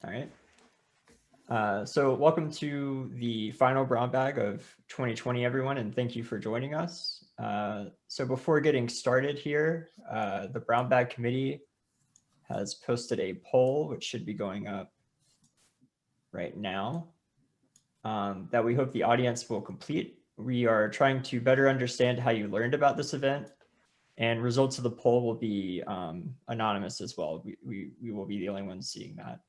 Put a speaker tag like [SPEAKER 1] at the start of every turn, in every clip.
[SPEAKER 1] All right. So welcome to the final brown bag of 2020, everyone, and thank you for joining us. So before getting started here, the brown bag committee has posted a poll, which should be going up right now, that we hope the audience will complete. We are trying to better understand how you learned about this event, and results of the poll will be anonymous as well. We will be the only ones seeing that.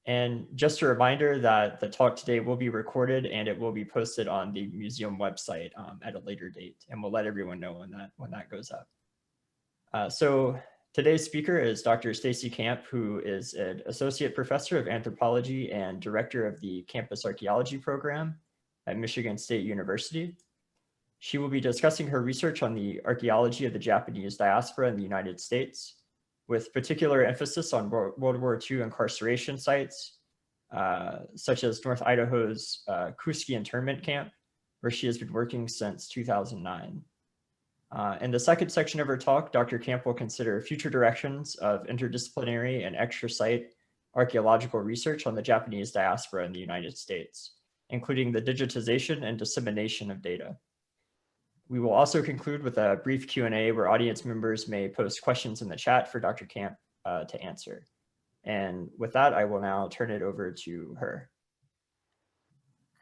[SPEAKER 1] And just a reminder that the talk today will be recorded and it will be posted on the museum website at a later date, and we'll let everyone know when that goes up. So today's speaker is Dr. Stacey Camp, who is an associate professor of anthropology and director of the campus archaeology program at Michigan State University. She will be discussing her research on the archaeology of the Japanese diaspora in the United States, with particular emphasis on World War II incarceration sites, such as North Idaho's Kooskia internment camp, where she has been working since 2009. In the second section of her talk, Dr. Camp will consider future directions of interdisciplinary and extra-site archaeological research on the Japanese diaspora in the United States, including the digitization and dissemination of data. We will also conclude with a brief Q&A where audience members may post questions in the chat for Dr. Camp to answer. And with that, I will now turn it over to her.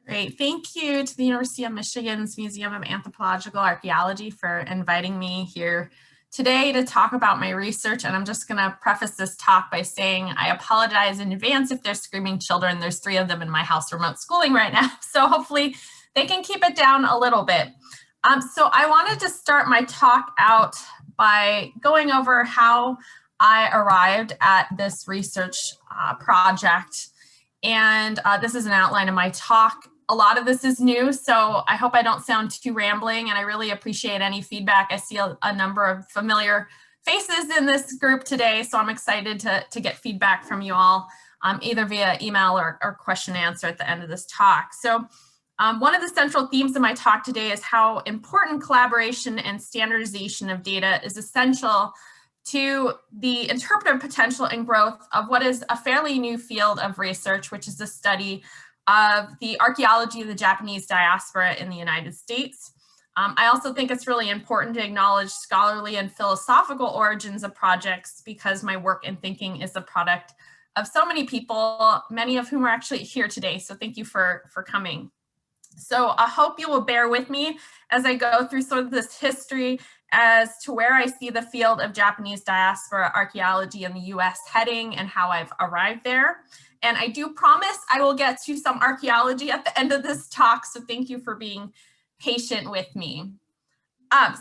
[SPEAKER 2] Great, thank you to the University of Michigan's Museum of Anthropological Archaeology for inviting me here today to talk about my research. And I'm just gonna preface this talk by saying I apologize in advance if there's screaming children. There's 3 of them in my house remote schooling right now. So hopefully they can keep it down a little bit. So I wanted to start my talk out by going over how I arrived at this research project. And this is an outline of my talk. A lot of this is new, so I hope I don't sound too rambling, and I really appreciate any feedback. I see a number of familiar faces in this group today, so I'm excited to get feedback from you all, either via email or question and answer at the end of this talk. So. One of the central themes of my talk today is how important collaboration and standardization of data is essential to the interpretive potential and growth of what is a fairly new field of research, which is the study of the archaeology of the Japanese diaspora in the United States. I also think it's really important to acknowledge scholarly and philosophical origins of projects, because my work and thinking is the product of so many people, many of whom are actually here today. So thank you for coming. So I hope you will bear with me as I go through sort of this history as to where I see the field of Japanese diaspora archaeology in the US heading and how I've arrived there. And I do promise I will get to some archaeology at the end of this talk, so thank you for being patient with me.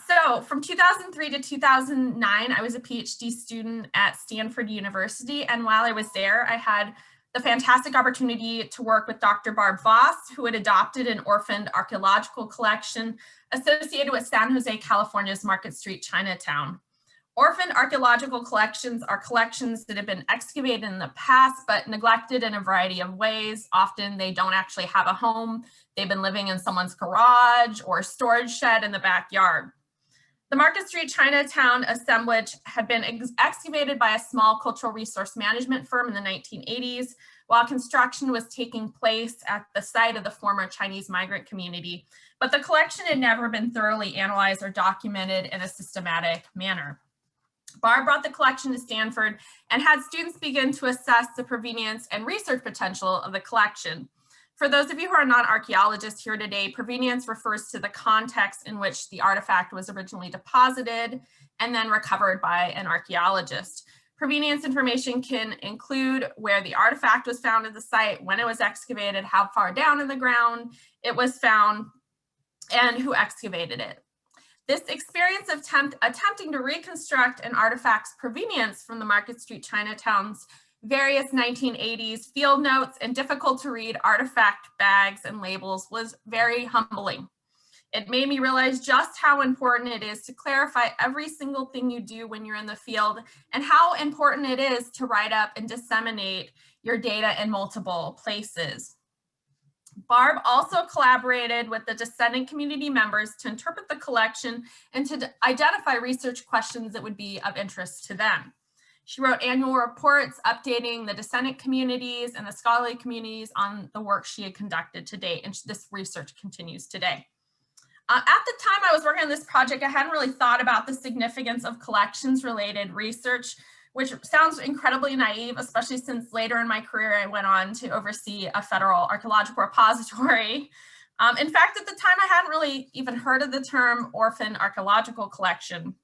[SPEAKER 2] So from 2003 to 2009, I was a PhD student at Stanford University, and while I was there, I had the fantastic opportunity to work with Dr. Barb Voss, who had adopted an orphaned archaeological collection associated with San Jose, California's Market Street, Chinatown. Orphaned archaeological collections are collections that have been excavated in the past, but neglected in a variety of ways. Often they don't actually have a home. They've been living in someone's garage or storage shed in the backyard. The Market Street Chinatown assemblage had been excavated by a small cultural resource management firm in the 1980s, while construction was taking place at the site of the former Chinese migrant community. But the collection had never been thoroughly analyzed or documented in a systematic manner. Barb brought the collection to Stanford and had students begin to assess the provenience and research potential of the collection. For those of you who are not archaeologists here today, provenience refers to the context in which the artifact was originally deposited and then recovered by an archaeologist. Provenience information can include where the artifact was found at the site, when it was excavated, how far down in the ground it was found, and who excavated it. This experience of attempting to reconstruct an artifact's provenience from the Market Street Chinatown's various 1980s field notes and difficult to read artifact bags and labels was very humbling. It made me realize just how important it is to clarify every single thing you do when you're in the field, and how important it is to write up and disseminate your data in multiple places. Barb also collaborated with the descendant community members to interpret the collection and to identify research questions that would be of interest to them. She wrote annual reports updating the descendant communities and the scholarly communities on the work she had conducted to date, and this research continues today. At the time I was working on this project, I hadn't really thought about the significance of collections-related research, which sounds incredibly naive, especially since later in my career I went on to oversee a federal archaeological repository. In fact, at the time I hadn't really even heard of the term orphan archaeological collection.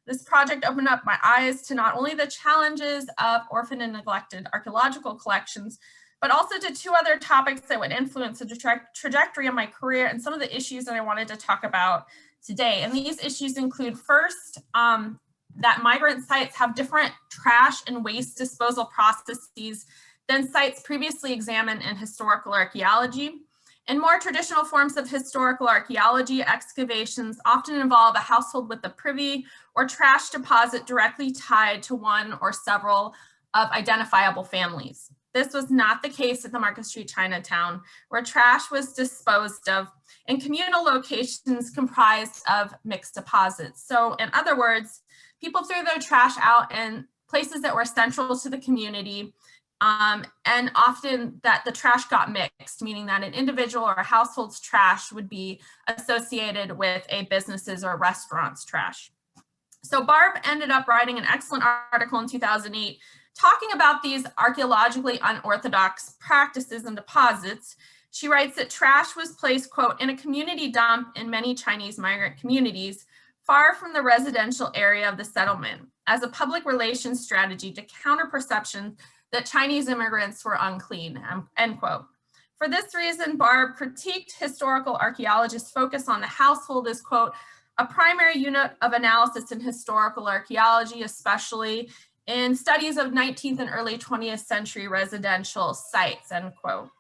[SPEAKER 2] This project opened up my eyes to not only the challenges of orphan and neglected archaeological collections, but also to two other topics that would influence the trajectory of my career and some of the issues that I wanted to talk about today. And these issues include, first, that migrant sites have different trash and waste disposal processes than sites previously examined in historical archaeology. In more traditional forms of historical archaeology, excavations often involve a household with a privy or trash deposit directly tied to one or several of identifiable families. This was not the case at the Market Street Chinatown, where trash was disposed of in communal locations comprised of mixed deposits. So in other words, people threw their trash out in places that were central to the community, and often that the trash got mixed, meaning that an individual or a household's trash would be associated with a business's or restaurant's trash. So Barb ended up writing an excellent article in 2008 talking about these archaeologically unorthodox practices and deposits. She writes that trash was placed, quote, in a community dump in many Chinese migrant communities far from the residential area of the settlement as a public relations strategy to counter perception that Chinese immigrants were unclean, end quote. For this reason, Barb critiqued historical archaeologists' focus on the household as, quote, a primary unit of analysis in historical archaeology, especially in studies of 19th and early 20th century residential sites, end quote.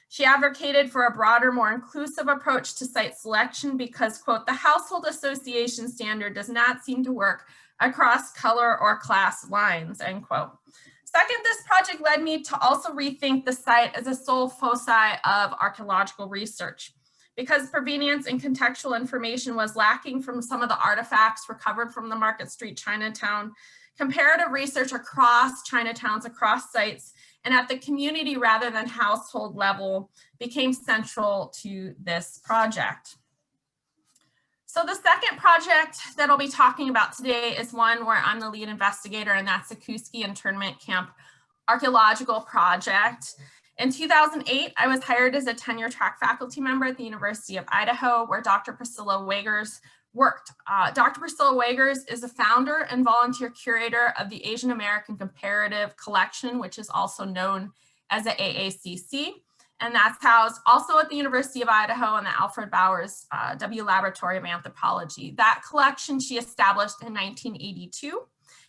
[SPEAKER 2] She advocated for a broader, more inclusive approach to site selection because, quote, the household association standard does not seem to work across color or class lines, end quote. Second, this project led me to also rethink the site as a sole foci of archaeological research. Because provenience and contextual information was lacking from some of the artifacts recovered from the Market Street Chinatown, comparative research across Chinatowns, across sites, and at the community rather than household level became central to this project. So the second project that I'll be talking about today is one where I'm the lead investigator, and that's the Koski Internment Camp Archaeological Project. In 2008, I was hired as a tenure-track faculty member at the University of Idaho, where Dr. Priscilla Wagers worked. Dr. Priscilla Wagers is the founder and volunteer curator of the Asian American Comparative Collection, which is also known as the AACC. And that's housed also at the University of Idaho and the Alfred Bowers W. Laboratory of Anthropology. That collection she established in 1982,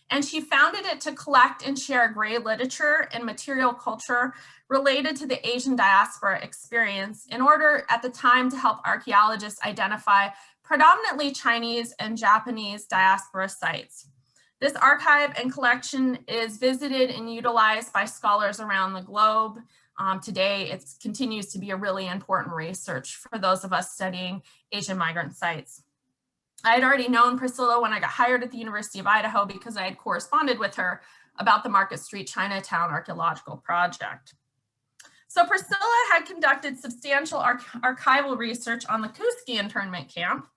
[SPEAKER 2] and she founded it to collect and share gray literature and material culture related to the Asian diaspora experience in order at the time to help archaeologists identify predominantly Chinese and Japanese diaspora sites. This archive and collection is visited and utilized by scholars around the globe. Today, it continues to be a really important research for those of us studying Asian migrant sites. I had already known Priscilla when I got hired at the University of Idaho because I had corresponded with her about the Market Street Chinatown Archaeological Project. So Priscilla had conducted substantial archival research on the Kooskia internment camp,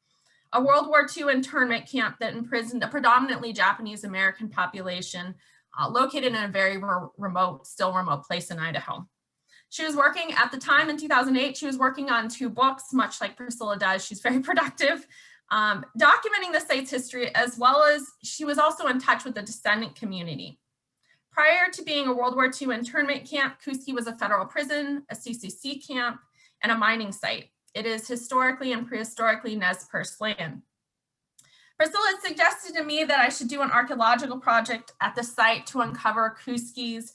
[SPEAKER 2] a World War II internment camp that imprisoned a predominantly Japanese American population located in a very remote, still remote place in Idaho. She was working at the time in 2008, she was working on 2 books, much like Priscilla does. She's very productive, documenting the site's history, as well as she was also in touch with the descendant community. Prior to being a World War II internment camp, Koski was a federal prison, a CCC camp, and a mining site. It is historically and prehistorically Nez Perce land. Priscilla had suggested to me that I should do an archaeological project at the site to uncover Koski's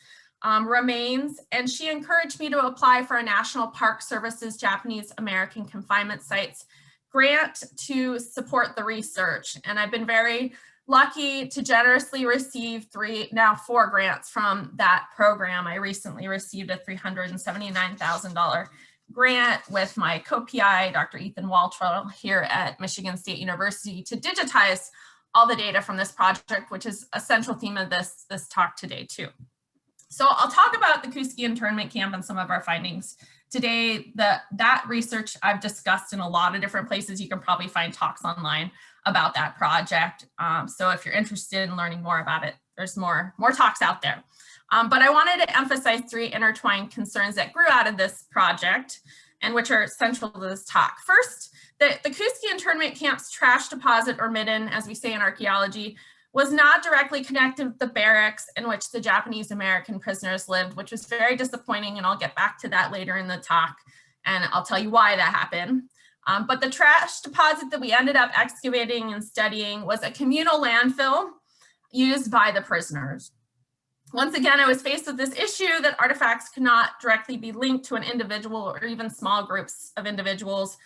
[SPEAKER 2] remains, and she encouraged me to apply for a National Park Service's Japanese American Confinement Sites grant to support the research. And I've been very lucky to generously receive 4 grants from that program. I recently received a $379,000 grant with my co-PI, Dr. Ethan Waltrell, here at Michigan State University to digitize all the data from this project, which is a central theme of this talk today too. So I'll talk about the Koski internment camp and some of our findings. Today, that research I've discussed in a lot of different places. You can probably find talks online about that project. So if you're interested in learning more about it, there's more talks out there. But I wanted to emphasize 3 intertwined concerns that grew out of this project and which are central to this talk. First, the Koski internment camp's trash deposit, or midden, as we say in archaeology, was not directly connected with the barracks in which the Japanese American prisoners lived, which was very disappointing, and I'll get back to that later in the talk, and I'll tell you why that happened. But the trash deposit that we ended up excavating and studying was a communal landfill used by the prisoners. Once again, I was faced with this issue that artifacts could not directly be linked to an individual or even small groups of individuals,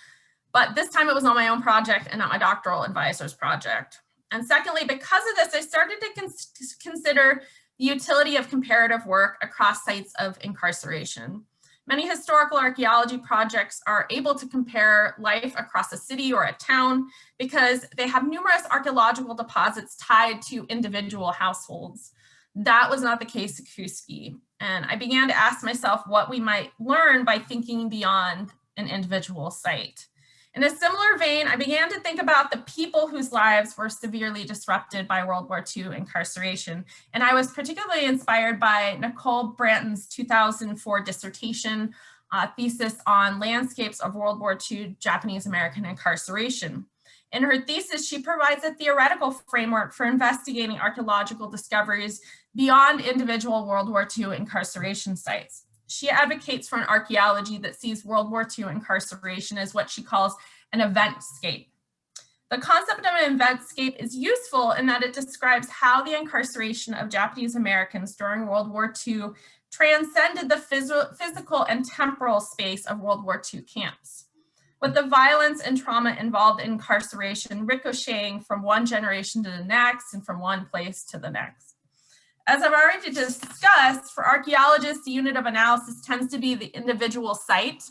[SPEAKER 2] but this time it was on my own project and not my doctoral advisor's project. And secondly, because of this, I started to consider the utility of comparative work across sites of incarceration. Many historical archaeology projects are able to compare life across a city or a town because they have numerous archaeological deposits tied to individual households. That was not the case at Koski. And I began to ask myself what we might learn by thinking beyond an individual site. In a similar vein, I began to think about the people whose lives were severely disrupted by World War II incarceration. And I was particularly inspired by Nicole Branton's 2004 dissertation thesis on landscapes of World War II Japanese American incarceration. In her thesis, she provides a theoretical framework for investigating archaeological discoveries beyond individual World War II incarceration sites. She advocates for an archaeology that sees World War II incarceration as what she calls an eventscape. The concept of an eventscape is useful in that it describes how the incarceration of Japanese Americans during World War II transcended the physical and temporal space of World War II camps, with the violence and trauma involved in incarceration ricocheting from one generation to the next and from one place to the next. As I've already discussed, for archaeologists, the unit of analysis tends to be the individual site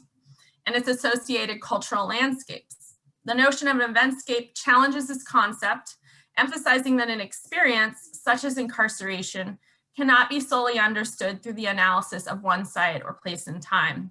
[SPEAKER 2] and its associated cultural landscapes. The notion of an eventscape challenges this concept, emphasizing that an experience, such as incarceration, cannot be solely understood through the analysis of one site or place in time.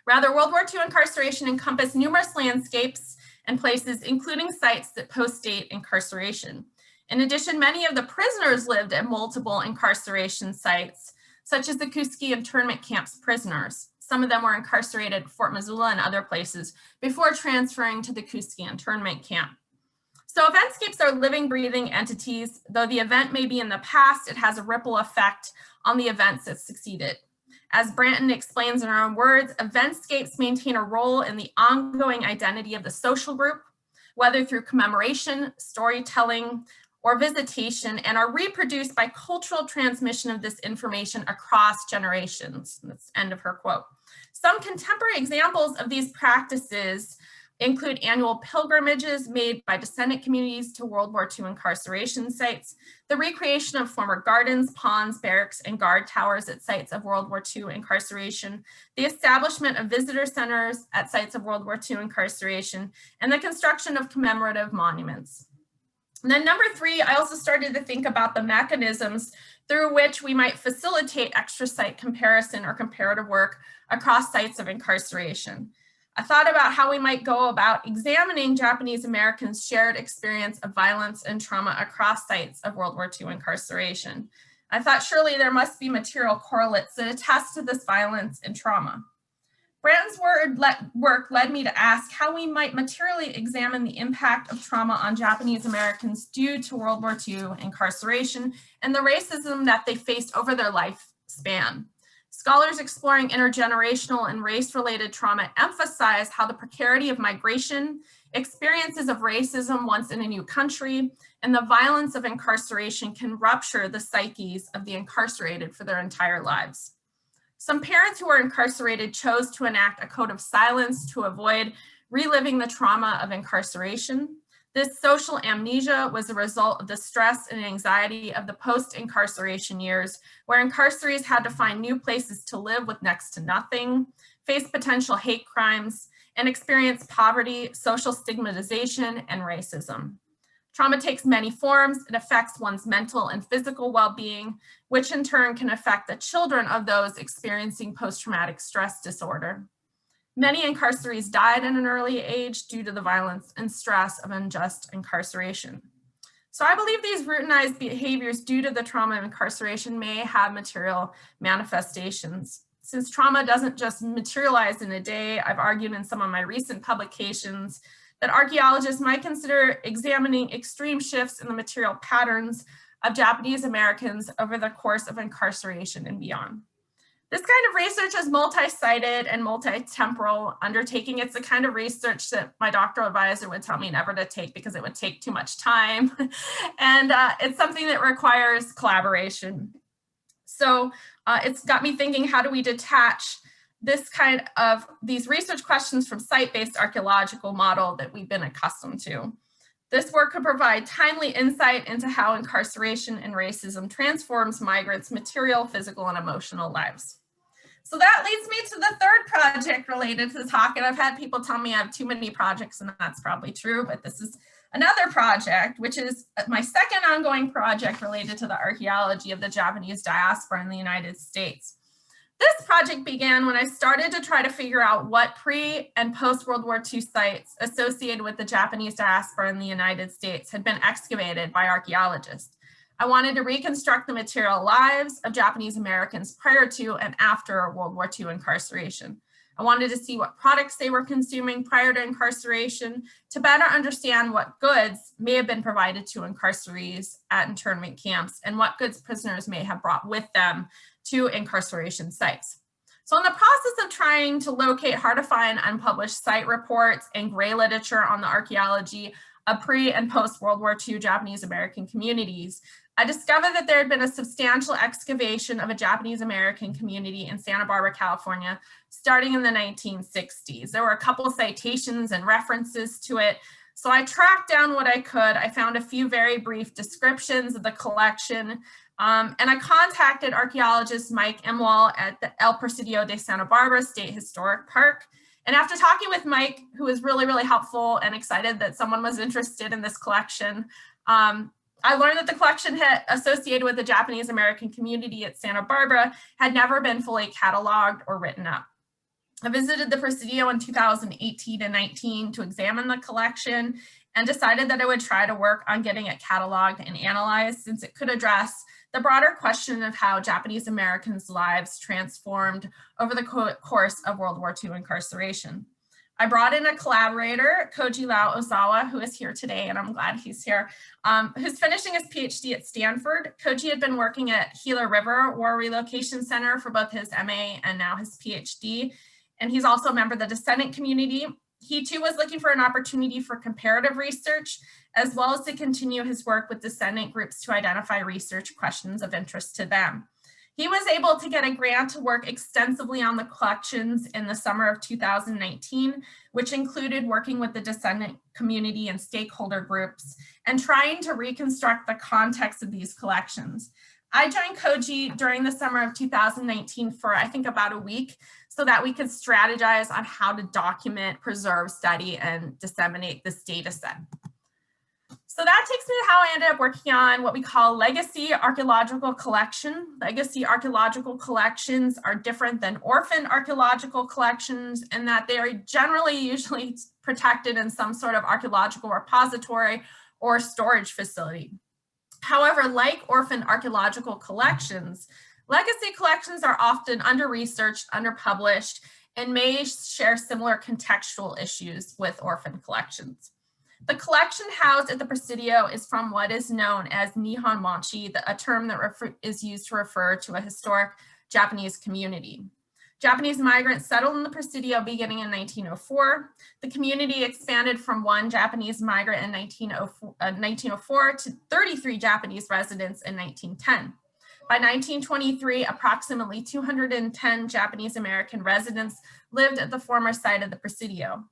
[SPEAKER 2] Rather, World War II incarceration encompassed numerous landscapes and places, including sites that post-date incarceration. In addition, many of the prisoners lived at multiple incarceration sites, such as the Koski internment camp's prisoners. Some of them were incarcerated at Fort Missoula and other places before transferring to the Koski internment camp. So eventscapes are living, breathing entities. Though the event may be in the past, it has a ripple effect on the events that succeeded. As Branton explains in her own words, eventscapes maintain a role in the ongoing identity of the social group, whether through commemoration, storytelling, or visitation, and are reproduced by cultural transmission of this information across generations. That's the end of her quote. Some contemporary examples of these practices include annual pilgrimages made by descendant communities to World War II incarceration sites, the recreation of former gardens, ponds, barracks, and guard towers at sites of World War II incarceration, the establishment of visitor centers at sites of World War II incarceration, and the construction of commemorative monuments. And then number 3, I also started to think about the mechanisms through which we might facilitate extra site comparison or comparative work across sites of incarceration. I thought about how we might go about examining Japanese Americans' shared experience of violence and trauma across sites of World War II incarceration. I thought surely there must be material correlates that attest to this violence and trauma. Branton's work led me to ask how we might materially examine the impact of trauma on Japanese Americans due to World War II incarceration and the racism that they faced over their lifespan. Scholars exploring intergenerational and race-related trauma emphasize how the precarity of migration, experiences of racism once in a new country, and the violence of incarceration can rupture the psyches of the incarcerated for their entire lives. Some parents who were incarcerated chose to enact a code of silence to avoid reliving the trauma of incarceration. This social amnesia was a result of the stress and anxiety of the post-incarceration years, where incarcerees had to find new places to live with next to nothing, face potential hate crimes, and experience poverty, social stigmatization, and racism. Trauma takes many forms. It affects one's mental and physical well-being, which in turn can affect the children of those experiencing post-traumatic stress disorder. Many incarcerees died at an early age due to the violence and stress of unjust incarceration. So I believe these routinized behaviors due to the trauma of incarceration may have material manifestations. Since trauma doesn't just materialize in a day, I've argued in some of my recent publications that archaeologists might consider examining extreme shifts in the material patterns of Japanese Americans over the course of incarceration and beyond. This kind of research is multi-sited and multi-temporal undertaking. It's the kind of research that my doctoral advisor would tell me never to take because it would take too much time. And it's something that requires collaboration. So it's got me thinking, how do we detach this kind of these research questions from site-based archaeological model that we've been accustomed to? This work could provide timely insight into how incarceration and racism transforms migrants' material, physical, and emotional lives. So that leads me to the third project related to the talk. And I've had people tell me I have too many projects, and that's probably true, but this is another project, which is my second ongoing project related to the archaeology of the Japanese diaspora in the United States. This project began when I started to try to figure out what pre- and post-World War II sites associated with the Japanese diaspora in the United States had been excavated by archaeologists. I wanted to reconstruct the material lives of Japanese Americans prior to and after World War II incarceration. I wanted to see what products they were consuming prior to incarceration to better understand what goods may have been provided to incarcerees at internment camps and what goods prisoners may have brought with them to incarceration sites. So in the process of trying to locate hard-to-find unpublished site reports and gray literature on the archaeology of pre- and post-World War II Japanese American communities, I discovered that there had been a substantial excavation of a Japanese American community in Santa Barbara, California, starting in the 1960s. There were a couple of citations and references to it. So I tracked down what I could. I found a few very brief descriptions of the collection. And I contacted archaeologist Mike Imwall at the El Presidio de Santa Barbara State Historic Park. And after talking with Mike, who was really, really helpful and excited that someone was interested in this collection, I learned that the collection associated with the Japanese American community at Santa Barbara had never been fully cataloged or written up. I visited the Presidio in 2018 and 19 to examine the collection and decided that I would try to work on getting it cataloged and analyzed, since it could address the broader question of how Japanese Americans' lives transformed over the course of World War II incarceration. I brought in a collaborator, Koji Lau Ozawa, who is here today, and I'm glad he's here, who's finishing his PhD at Stanford. Koji had been working at Gila River War Relocation Center for both his MA and now his PhD, and he's also a member of the descendant community. He too was looking for an opportunity for comparative research, as well as to continue his work with descendant groups to identify research questions of interest to them. He was able to get a grant to work extensively on the collections in the summer of 2019, which included working with the descendant community and stakeholder groups and trying to reconstruct the context of these collections. I joined Koji during the summer of 2019 for, I think, about a week, so that we could strategize on how to document, preserve, study, and disseminate this data set. So that takes me to how I ended up working on what we call legacy archaeological collection. Legacy archaeological collections are different than orphan archaeological collections in that they are generally usually protected in some sort of archaeological repository or storage facility. However, like orphan archaeological collections, legacy collections are often under-researched, under-published, and may share similar contextual issues with orphan collections. The collection housed at the Presidio is from what is known as Nihon Manchi, a term that is used to refer to a historic Japanese community. Japanese migrants settled in the Presidio beginning in 1904. The community expanded from one Japanese migrant in 1904 to 33 Japanese residents in 1910. By 1923, approximately 210 Japanese American residents lived at the former site of the Presidio.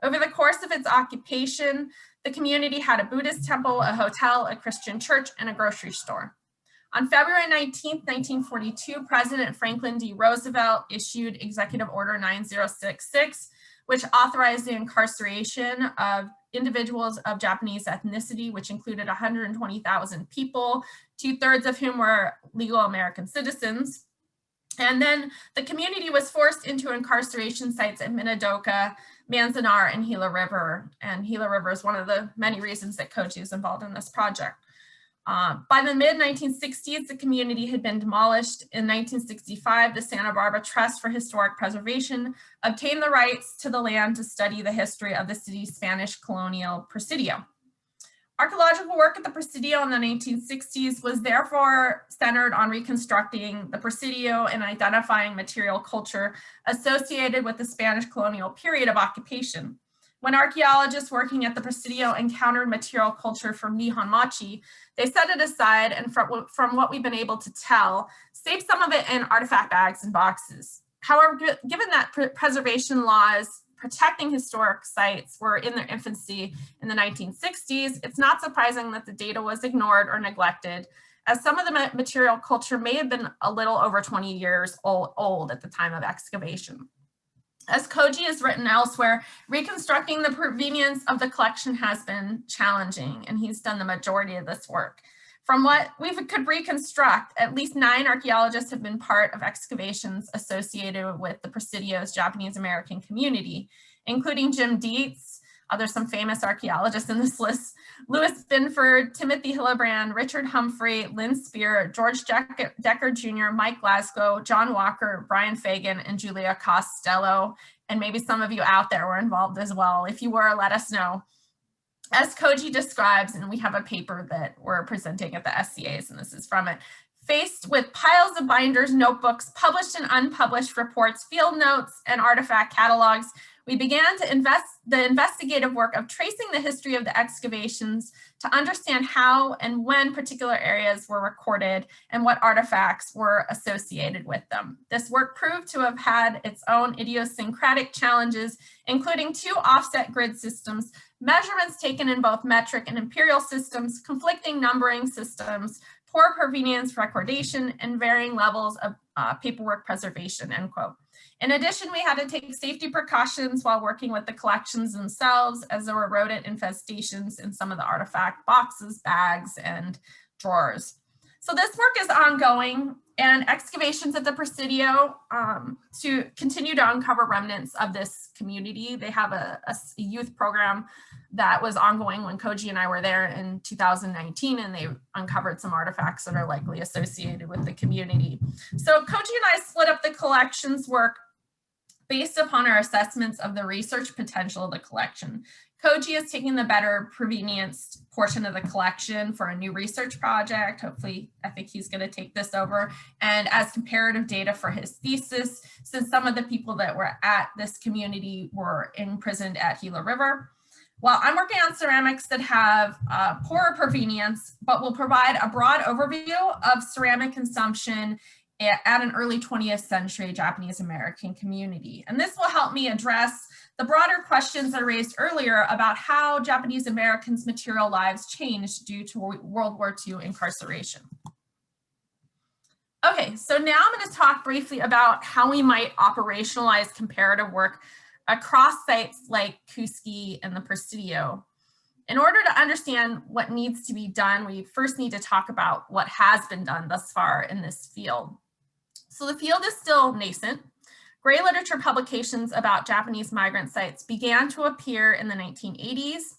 [SPEAKER 2] Over the course of its occupation, the community had a Buddhist temple, a hotel, a Christian church, and a grocery store. On February 19, 1942, President Franklin D. Roosevelt issued Executive Order 9066, which authorized the incarceration of individuals of Japanese ethnicity, which included 120,000 people, 2/3 of whom were legal American citizens. And then the community was forced into incarceration sites at Minidoka, Manzanar, and Gila River. And Gila River is one of the many reasons that Koji is involved in this project. By the mid-1960s, the community had been demolished. In 1965, the Santa Barbara Trust for Historic Preservation obtained the rights to the land to study the history of the city's Spanish colonial Presidio. Archaeological work at the Presidio in the 1960s was therefore centered on reconstructing the Presidio and identifying material culture associated with the Spanish colonial period of occupation. When archaeologists working at the Presidio encountered material culture from Nihon Machi, they set it aside and from what we've been able to tell, saved some of it in artifact bags and boxes. However, given that preservation laws protecting historic sites were in their infancy in the 1960s, it's not surprising that the data was ignored or neglected, as some of the material culture may have been a little over 20 years old at the time of excavation. As Koji has written elsewhere, reconstructing the provenience of the collection has been challenging, and he's done the majority of this work. From what we could reconstruct, at least 9 archaeologists have been part of excavations associated with the Presidio's Japanese American community, including Jim Dietz. There's some famous archaeologists in this list: Louis Binford, Timothy Hillebrand, Richard Humphrey, Lynn Spear, George Decker Jr., Mike Glasgow, John Walker, Brian Fagan, and Julia Costello. And maybe some of you out there were involved as well. If you were, let us know. As Koji describes, and we have a paper that we're presenting at the SCAs, and this is from it, faced with piles of binders, notebooks, published and unpublished reports, field notes, and artifact catalogs, we began to the investigative work of tracing the history of the excavations to understand how and when particular areas were recorded and what artifacts were associated with them. This work proved to have had its own idiosyncratic challenges, including 2 offset grid systems, measurements taken in both metric and imperial systems, conflicting numbering systems, poor provenience recordation, and varying levels of paperwork preservation, end quote. In addition, we had to take safety precautions while working with the collections themselves, as there were rodent infestations in some of the artifact boxes, bags, and drawers. So this work is ongoing, and excavations at the Presidio to continue to uncover remnants of this community. They have a youth program that was ongoing when Koji and I were there in 2019, and they uncovered some artifacts that are likely associated with the community. So Koji and I split up the collections work based upon our assessments of the research potential of the collection. Koji is taking the better provenience portion of the collection for a new research project. Hopefully, I think he's going to take this over. And as comparative data for his thesis, since some of the people that were at this community were imprisoned at Gila River. While I'm working on ceramics that have poorer provenience, but will provide a broad overview of ceramic consumption at an early 20th century Japanese American community. And this will help me address the broader questions I raised earlier about how Japanese Americans' material lives changed due to World War II incarceration. Okay, so now I'm going to talk briefly about how we might operationalize comparative work across sites like Koski and the Presidio. In order to understand what needs to be done, we first need to talk about what has been done thus far in this field. So the field is still nascent. Gray literature publications about Japanese migrant sites began to appear in the 1980s.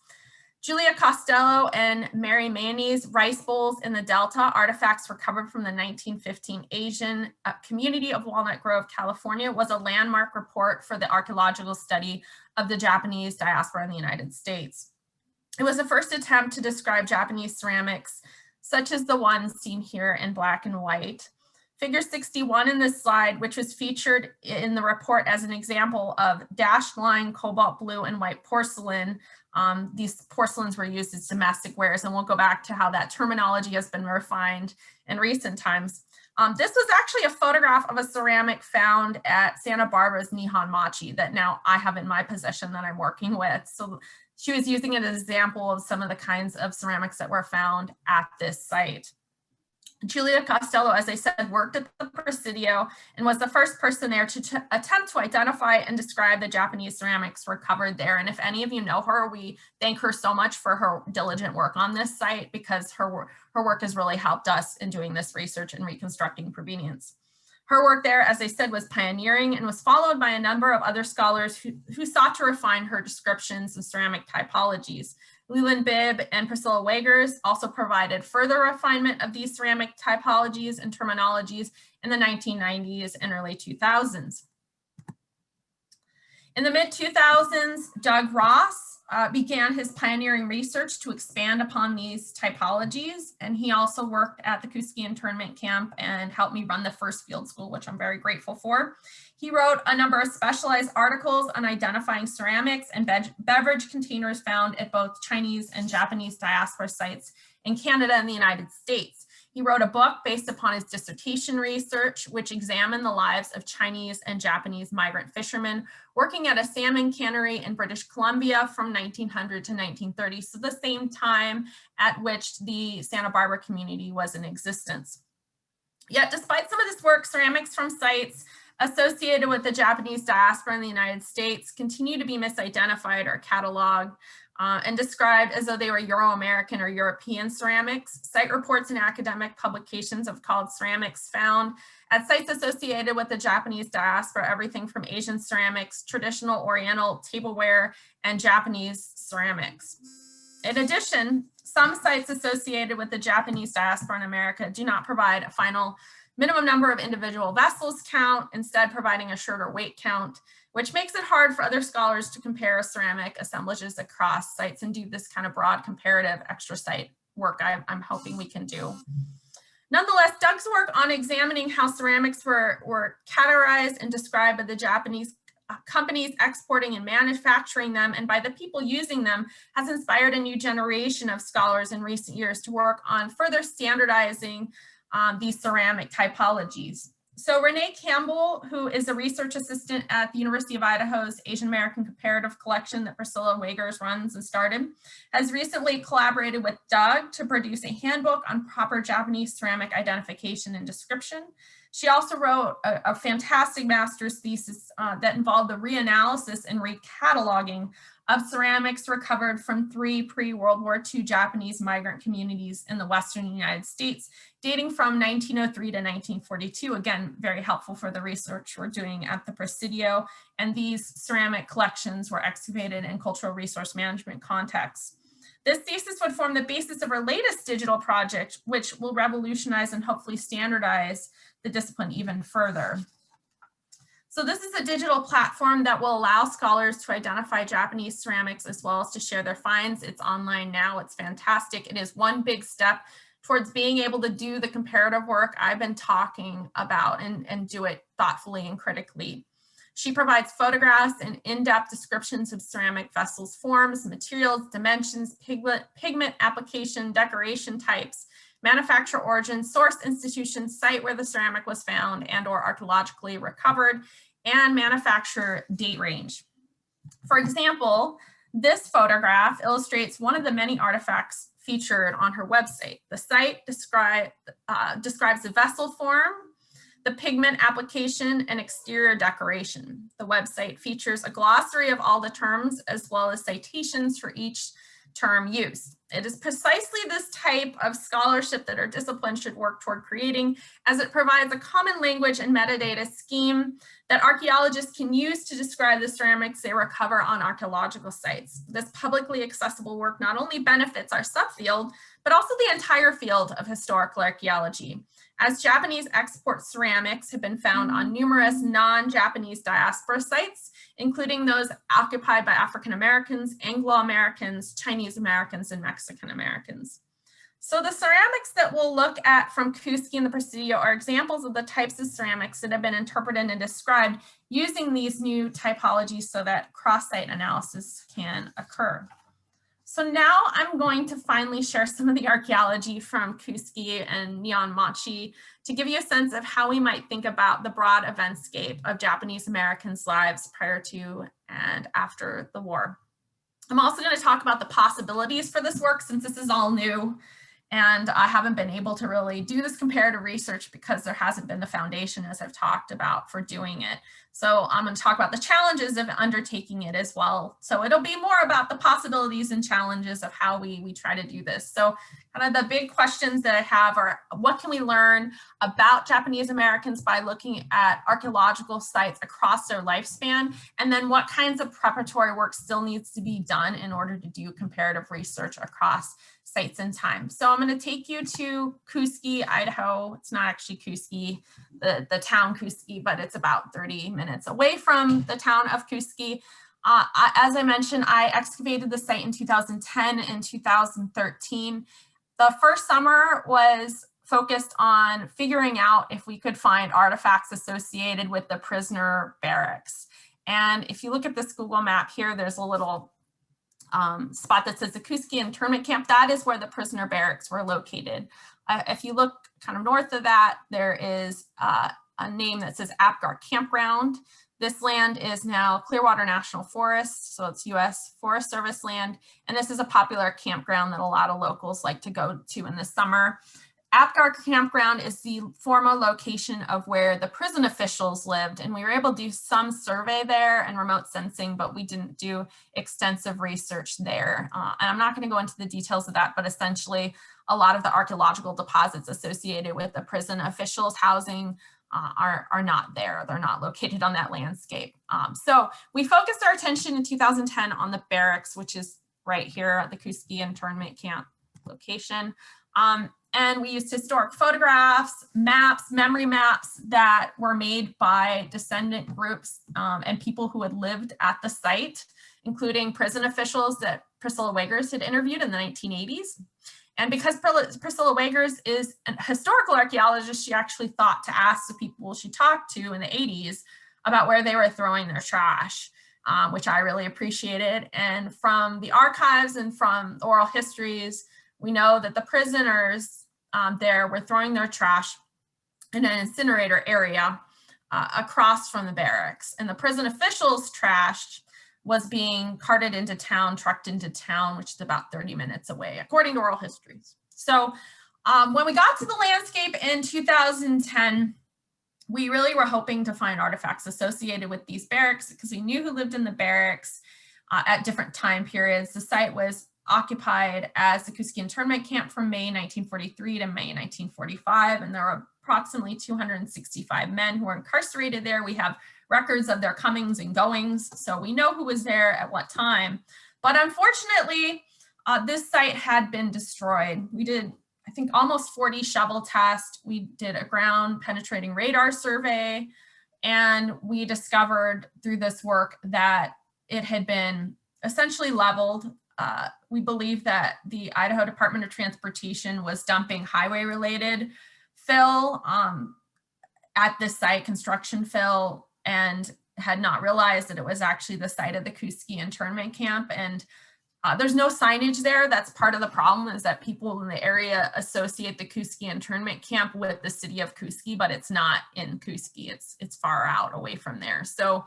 [SPEAKER 2] Julia Costello and Mary Maney's rice bowls in the Delta artifacts recovered from the 1915 Asian community of Walnut Grove, California, was a landmark report for the archaeological study of the Japanese diaspora in the United States. It was the first attempt to describe Japanese ceramics, such as the one seen here in black and white. Figure 61 in this slide, which was featured in the report as an example of dashed line cobalt blue and white porcelain. These porcelains were used as domestic wares, and we'll go back to how that terminology has been refined in recent times. This was actually a photograph of a ceramic found at Santa Barbara's Nihon Machi that now I have in my possession that I'm working with. So she was using it as an example of some of the kinds of ceramics that were found at this site. Julia Costello, as I said, worked at the Presidio and was the first person there to attempt to identify and describe the Japanese ceramics recovered there. And if any of you know her, we thank her so much for her diligent work on this site, because her work has really helped us in doing this research and reconstructing provenience. Her work there, as I said, was pioneering and was followed by a number of other scholars who sought to refine her descriptions of ceramic typologies. Leland Bibb and Priscilla Wagers also provided further refinement of these ceramic typologies and terminologies in the 1990s and early 2000s. In the mid-2000s, Doug Ross began his pioneering research to expand upon these typologies, and he also worked at the Koski internment camp and helped me run the first field school, which I'm very grateful for. He wrote a number of specialized articles on identifying ceramics and beverage containers found at both Chinese and Japanese diaspora sites in Canada and the United States. He wrote a book based upon his dissertation research, which examined the lives of Chinese and Japanese migrant fishermen working at a salmon cannery in British Columbia from 1900 to 1930, so the same time at which the Santa Barbara community was in existence. Yet, despite some of this work, ceramics from sites associated with the Japanese diaspora in the United States continue to be misidentified or cataloged and described as though they were Euro-American or European ceramics. Site reports and academic publications have called ceramics found at sites associated with the Japanese diaspora everything from Asian ceramics, traditional Oriental tableware, and Japanese ceramics. In addition, some sites associated with the Japanese diaspora in America do not provide a final minimum number of individual vessels count, instead providing a shorter weight count, which makes it hard for other scholars to compare ceramic assemblages across sites and do this kind of broad comparative extra site work I'm hoping we can do. Nonetheless, Doug's work on examining how ceramics were categorized and described by the Japanese companies exporting and manufacturing them and by the people using them has inspired a new generation of scholars in recent years to work on further standardizing these ceramic typologies. So Renee Campbell, who is a research assistant at the University of Idaho's Asian American Comparative Collection that Priscilla Wagers runs and started, has recently collaborated with Doug to produce a handbook on proper Japanese ceramic identification and description. She also wrote a fantastic master's thesis that involved the reanalysis and recataloging of ceramics recovered from 3 pre-World War II Japanese migrant communities in the Western United States, dating from 1903 to 1942. Again, very helpful for the research we're doing at the Presidio. And these ceramic collections were excavated in cultural resource management contexts. This thesis would form the basis of our latest digital project, which will revolutionize and hopefully standardize the discipline even further. So this is a digital platform that will allow scholars to identify Japanese ceramics as well as to share their finds. It's online now, it's fantastic. It is one big step towards being able to do the comparative work I've been talking about and do it thoughtfully and critically. She provides photographs and in-depth descriptions of ceramic vessels, forms, materials, dimensions, pigment application, decoration types, manufacturer origin, source institution, site where the ceramic was found and or archaeologically recovered, and manufacturer date range. For example, this photograph illustrates one of the many artifacts featured on her website. The site describes the vessel form, the pigment application, and exterior decoration. The website features a glossary of all the terms as well as citations for each term used. It is precisely this type of scholarship that our discipline should work toward creating, as it provides a common language and metadata scheme that archaeologists can use to describe the ceramics they recover on archaeological sites. This publicly accessible work not only benefits our subfield, but also the entire field of historical archaeology, as Japanese export ceramics have been found on numerous non-Japanese diaspora sites, including those occupied by African Americans, Anglo-Americans, Chinese Americans, and Mexican Americans. So the ceramics that we'll look at from Koski and the Presidio are examples of the types of ceramics that have been interpreted and described using these new typologies so that cross-site analysis can occur. So now I'm going to finally share some of the archaeology from Koski and Nihonmachi to give you a sense of how we might think about the broad eventscape of Japanese Americans' lives prior to and after the war. I'm also going to talk about the possibilities for this work since this is all new And I haven't been able to really do this comparative research because there hasn't been the foundation, as I've talked about, for doing it. So I'm going to talk about the challenges of undertaking it as well. So it'll be more about the possibilities and challenges of how we try to do this. So kind of the big questions that I have are, what can we learn about Japanese Americans by looking at archaeological sites across their lifespan? And then what kinds of preparatory work still needs to be done in order to do comparative research across sites and time. So I'm going to take you to Koski, Idaho. It's not actually Koski, the town Koski, but it's about 30 minutes away from the town of Koski. As I mentioned, I excavated the site in 2010 and 2013. The first summer was focused on figuring out if we could find artifacts associated with the prisoner barracks. And if you look at this Google map here, there's a little spot that says the Koski internment camp. That is where the prisoner barracks were located. If you look kind of north of that, there is a name that says Apgar Campground. This land is now Clearwater National Forest, so it's U.S. Forest Service land, and this is a popular campground that a lot of locals like to go to in the summer. Apgar Campground is the former location of where the prison officials lived, and we were able to do some survey there and remote sensing, but we didn't do extensive research there. And I'm not going to go into the details of that, but essentially a lot of the archaeological deposits associated with the prison officials' housing are not there. They're not located on that landscape. So we focused our attention in 2010 on the barracks, which is right here at the Koski internment camp location. And we used historic photographs, maps, memory maps that were made by descendant groups and people who had lived at the site, including prison officials that Priscilla Wagers had interviewed in the 1980s. And because Priscilla Wagers is a historical archaeologist, she actually thought to ask the people she talked to in the 80s about where they were throwing their trash, which I really appreciated. And from the archives and from oral histories, we know that the prisoners there were throwing their trash in an incinerator area across from the barracks. And the prison officials' trash was being carted into town, trucked into town, which is about 30 minutes away, according to oral histories. So when we got to the landscape in 2010, we really were hoping to find artifacts associated with these barracks because we knew who lived in the barracks at different time periods. The site was occupied as the Koski internment camp from May 1943 to May 1945, and there were approximately 265 men who were incarcerated there. We have records of their comings and goings, so we know who was there at what time. But unfortunately, this site had been destroyed. We did, I think, almost 40 shovel tests. We did a ground penetrating radar survey, and we discovered through this work that it had been essentially leveled. We believe that the Idaho Department of Transportation was dumping highway-related fill at this site, construction fill, and had not realized that it was actually the site of the Koski internment camp. And there's no signage there. That's part of the problem, is that people in the area associate the Koski internment camp with the city of Koski, but it's not in Koski. It's far out away from there. So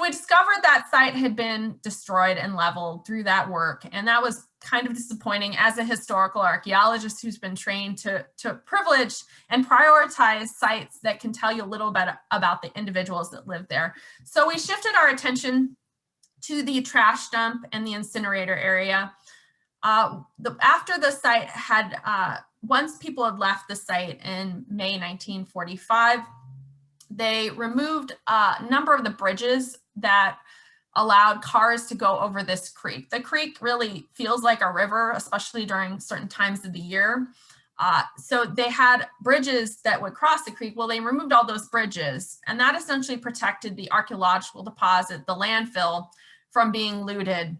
[SPEAKER 2] we discovered that site had been destroyed and leveled through that work. And that was kind of disappointing as a historical archaeologist who's been trained to privilege and prioritize sites that can tell you a little bit about the individuals that live there. So we shifted our attention to the trash dump and the incinerator area. After the site had, once people had left the site in May 1945, they removed a number of the bridges that allowed cars to go over this creek. The creek really feels like a river, especially during certain times of the year. So they had bridges that would cross the creek. Well, they removed all those bridges, and that essentially protected the archaeological deposit, the landfill, from being looted.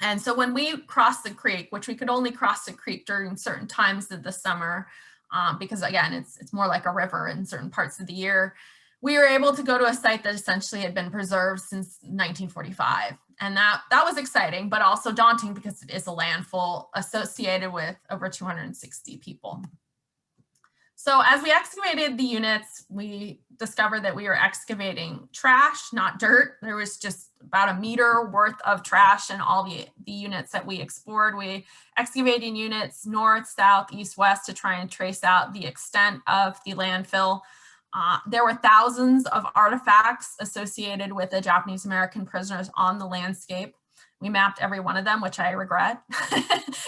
[SPEAKER 2] And so when we crossed the creek, which we could only cross the creek during certain times of the summer, because again, it's more like a river in certain parts of the year, we were able to go to a site that essentially had been preserved since 1945. And that was exciting, but also daunting because it is a landfill associated with over 260 people. So as we excavated the units, we discovered that we were excavating trash, not dirt. There was just about a meter worth of trash in all the units that we explored. We excavated units north, south, east, west to try and trace out the extent of the landfill. There were thousands of artifacts associated with the Japanese American prisoners on the landscape. We mapped every one of them, which I regret.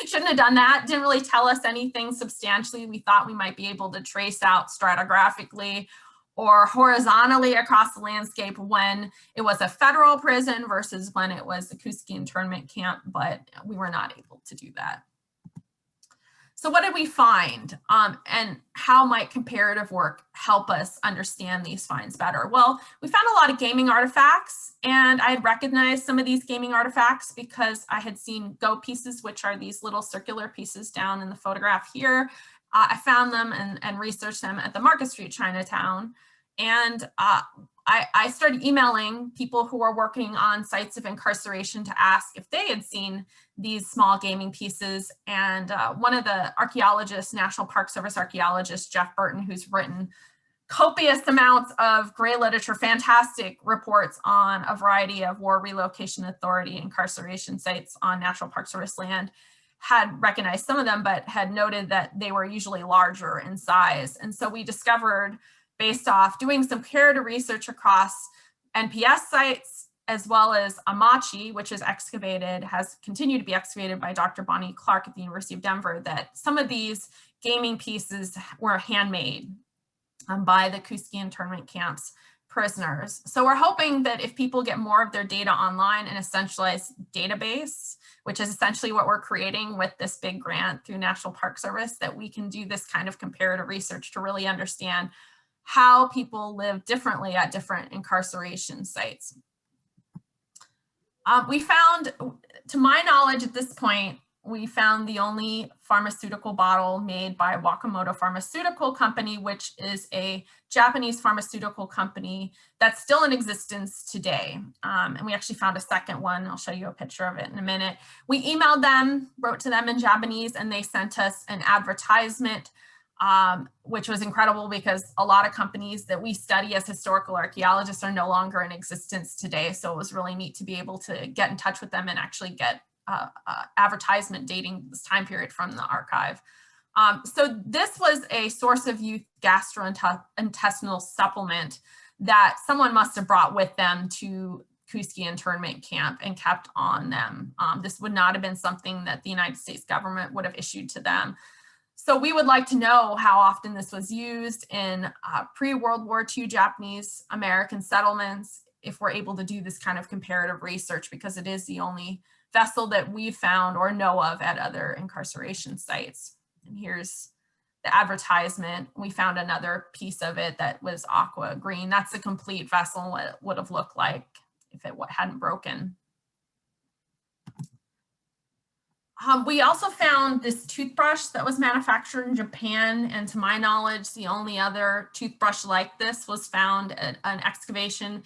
[SPEAKER 2] Shouldn't have done that. Didn't really tell us anything substantially. We thought we might be able to trace out stratigraphically or horizontally across the landscape when it was a federal prison versus when it was the Koski internment camp, but we were not able to do that. So what did we find, and how might comparative work help us understand these finds better? Well, we found a lot of gaming artifacts, and I had recognized some of these gaming artifacts because I had seen go pieces, which are these little circular pieces down in the photograph here. I found them and researched them at the Market Street Chinatown, and I started emailing people who were working on sites of incarceration to ask if they had seen these small gaming pieces. And one of the archaeologists, National Park Service archaeologist, Jeff Burton, who's written copious amounts of gray literature, fantastic reports on a variety of War Relocation Authority incarceration sites on National Park Service land, had recognized some of them, but had noted that they were usually larger in size. And so we discovered, based off doing some comparative research across NPS sites, as well as Amachi, which is excavated, has continued to be excavated by Dr. Bonnie Clark at the University of Denver, that some of these gaming pieces were handmade by the Koski internment camp's prisoners. So we're hoping that if people get more of their data online in a centralized database, which is essentially what we're creating with this big grant through National Park Service, that we can do this kind of comparative research to really understand how people live differently at different incarceration sites. We found, to my knowledge at this point, we found the only pharmaceutical bottle made by Wakamoto Pharmaceutical Company, which is a Japanese pharmaceutical company that's still in existence today. And we actually found a second one. I'll show you a picture of it in a minute. We emailed them, wrote to them in Japanese, and they sent us an advertisement, which was incredible because a lot of companies that we study as historical archaeologists are no longer in existence today. So it was really neat to be able to get in touch with them and actually get advertisement dating this time period from the archive. So this was a source of youth gastrointestinal supplement that someone must have brought with them to Koski internment camp and kept on them. This would not have been something that the United States government would have issued to them. So we would like to know how often this was used in pre-World War II Japanese American settlements, if we're able to do this kind of comparative research, because it is the only vessel that we've found or know of at other incarceration sites. And here's the advertisement. We found another piece of it that was Aqua Green. That's a complete vessel, what it would have looked like if it hadn't broken. We also found this toothbrush that was manufactured in Japan, and to my knowledge, the only other toothbrush like this was found at an excavation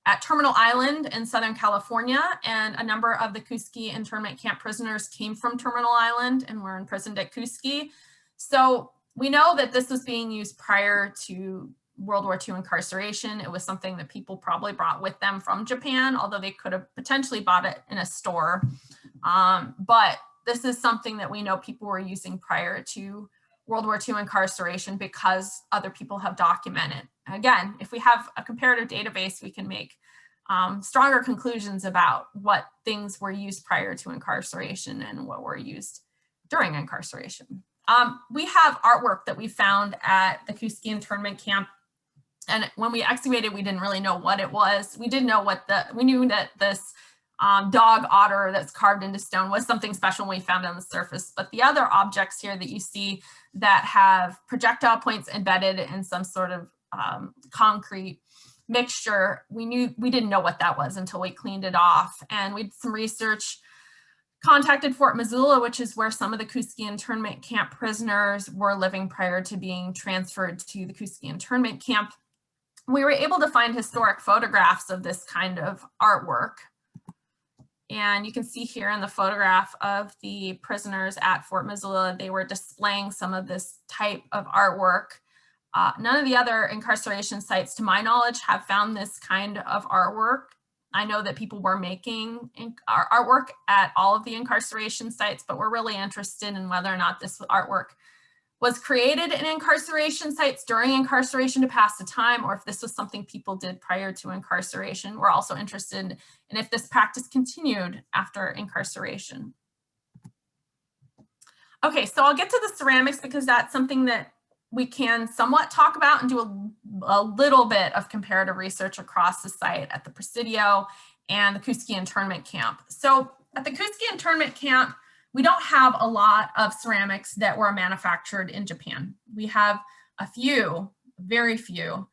[SPEAKER 2] at Terminal Island in Southern California, and a number of the Koski internment camp prisoners came from Terminal Island and were imprisoned at Koski. So we know that this was being used prior to World War II incarceration. It was something that people probably brought with them from Japan, although they could have potentially bought it in a store. But this is something that we know people were using prior to World War II incarceration because other people have documented. Again, if we have a comparative database, we can make stronger conclusions about what things were used prior to incarceration and what were used during incarceration. We have artwork that we found at the Koski internment camp. And when we excavated, we didn't really know what it was. We did know we knew that this dog otter that's carved into stone was something special when we found it on the surface. But the other objects here that you see that have projectile points embedded in some sort of concrete mixture, we didn't know what that was until we cleaned it off. And we did some research, contacted Fort Missoula, which is where some of the Koski internment camp prisoners were living prior to being transferred to the Koski internment camp. We were able to find historic photographs of this kind of artwork. And you can see here in the photograph of the prisoners at Fort Missoula, they were displaying some of this type of artwork None of the other incarceration sites, to my knowledge, have found this kind of artwork. I know that people were making artwork at all of the incarceration sites, but we're really interested in whether or not this artwork was created in incarceration sites during incarceration to pass the time, or if this was something people did prior to incarceration. We're also interested in if this practice continued after incarceration. Okay, so I'll get to the ceramics because that's something that we can somewhat talk about and do a little bit of comparative research across the site at the Presidio and the Koski internment camp. So at the Koski internment camp, we don't have a lot of ceramics that were manufactured in Japan. We have a few, very few.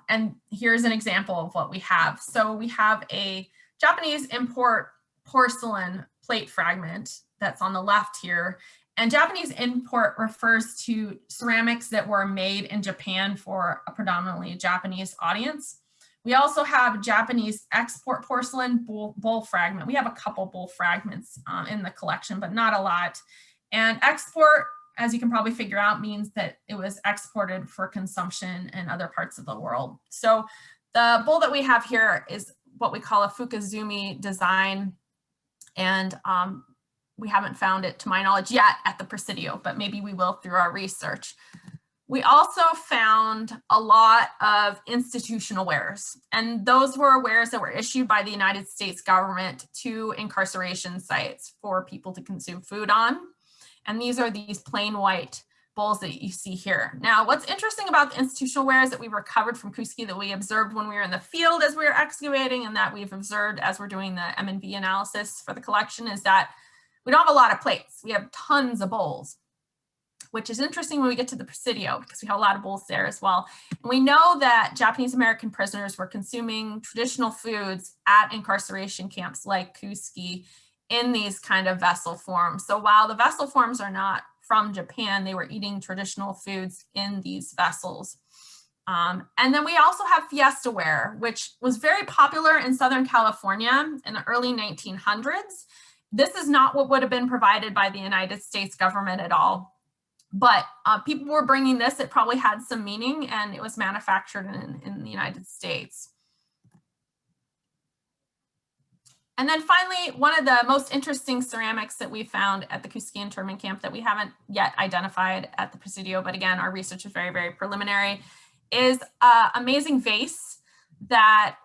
[SPEAKER 2] And here's an example of what we have. So we have a Japanese import porcelain plate fragment that's on the left here. And Japanese import refers to ceramics that were made in Japan for a predominantly Japanese audience. We also have Japanese export porcelain bowl fragment. We have a couple bowl fragments in the collection, but not a lot. And export, as you can probably figure out, means that it was exported for consumption in other parts of the world. So the bowl that we have here is what we call a Fukuzumi design. And we haven't found it, to my knowledge, yet at the Presidio, but maybe we will through our research. We also found a lot of institutional wares, and those were wares that were issued by the United States government to incarceration sites for people to consume food on. And these are these plain white bowls that you see here. Now, what's interesting about the institutional wares that we recovered from Koski, that we observed when we were in the field as we were excavating, and that we've observed as we're doing the M&V analysis for the collection, is that we don't have a lot of plates. We have tons of bowls, which is interesting when we get to the Presidio because we have a lot of bowls there as well. And we know that Japanese American prisoners were consuming traditional foods at incarceration camps like Koski in these kind of vessel forms. So while the vessel forms are not from Japan, they were eating traditional foods in these vessels. And then we also have fiesta ware, which was very popular in Southern California in the early 1900s. This is not what would have been provided by the United States government at all. But people were bringing this, it probably had some meaning, and it was manufactured in the United States. And then finally, one of the most interesting ceramics that we found at the Koski internment camp that we haven't yet identified at the Presidio, but again, our research is very, very preliminary, is an amazing vase that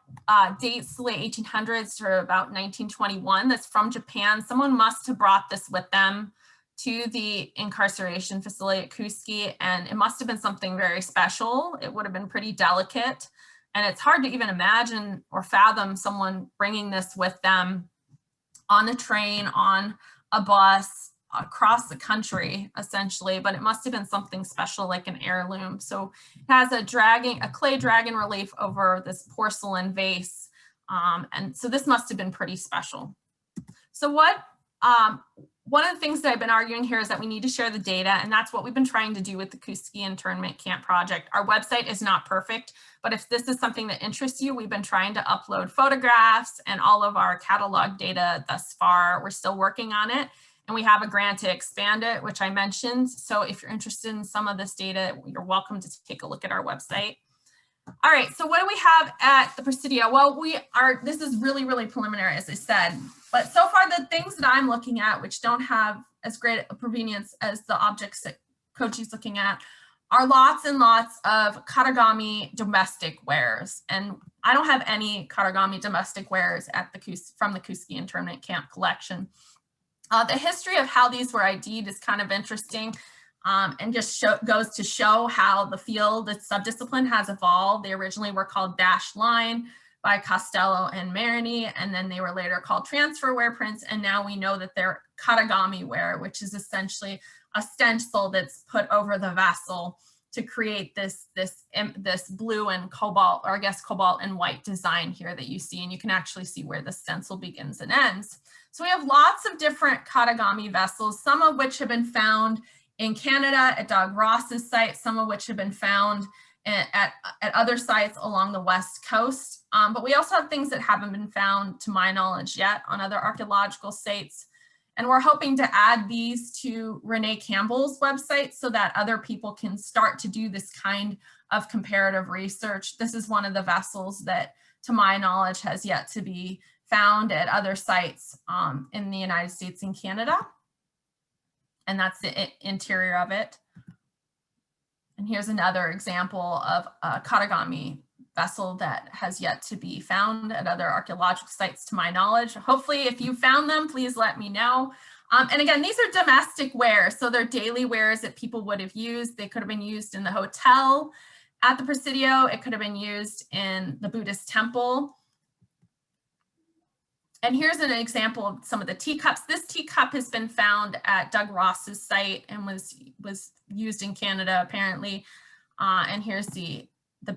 [SPEAKER 2] dates the late 1800s to about 1921. That's from Japan. Someone must have brought this with them to the incarceration facility at Koski, and it must have been something very special. It would have been pretty delicate, and it's hard to even imagine or fathom someone bringing this with them on a train, on a bus, across the country, essentially, but it must have been something special, like an heirloom. So it has a clay dragon relief over this porcelain vase, and so this must have been pretty special. So one of the things that I've been arguing here is that we need to share the data, and that's what we've been trying to do with the Koski internment camp project. Our website is not perfect, but if this is something that interests you, we've been trying to upload photographs and all of our catalog data thus far. We're still working on it, and we have a grant to expand it, which I mentioned. So if you're interested in some of this data, you're welcome to take a look at our website. All right, so what do we have at the Presidio? Well, this is really, really preliminary, as I said, but so far the things that I'm looking at, which don't have as great a provenience as the objects that Koji's looking at, are lots and lots of Katagami domestic wares. And I don't have any Katagami domestic wares at from the Koski internment camp collection. The history of how these were ID'd is kind of interesting. And just goes to show how the field, the subdiscipline, has evolved. They originally were called dashed line by Costello and Marini, and then they were later called transfer ware prints, and now we know that they're Katagami ware, which is essentially a stencil that's put over the vessel to create this blue and cobalt, or I guess cobalt and white design here that you see, and you can actually see where the stencil begins and ends. So we have lots of different Katagami vessels, some of which have been found in Canada at Doug Ross's site, some of which have been found at other sites along the West Coast. But we also have things that haven't been found, to my knowledge, yet on other archaeological sites. And we're hoping to add these to Renee Campbell's website so that other people can start to do this kind of comparative research. This is one of the vessels that, to my knowledge, has yet to be found at other sites in the United States and Canada. And that's the interior of it. And here's another example of a Katagami vessel that has yet to be found at other archaeological sites, to my knowledge. Hopefully, if you found them, please let me know. And again, these are domestic wares, so they're daily wares that people would have used. They could have been used in the hotel at the Presidio. It could have been used in the Buddhist temple. And here's an example of some of the teacups. This teacup has been found at Doug Ross's site and was used in Canada, apparently. And here's the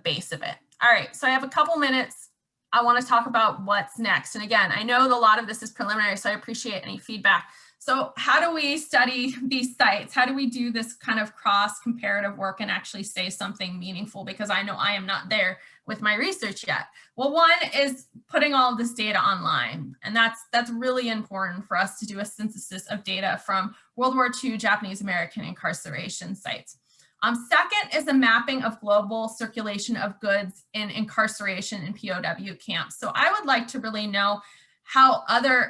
[SPEAKER 2] base of it. All right, so I have a couple minutes. I want to talk about what's next. And again, I know a lot of this is preliminary, so I appreciate any feedback. So how do we study these sites? How do we do this kind of cross-comparative work and actually say something meaningful? Because I know I am not there with my research yet. Well, one is putting all of this data online. And that's really important for us to do a synthesis of data from World War II Japanese American incarceration sites. Second is a mapping of global circulation of goods in incarceration and POW camps. So I would like to really know how other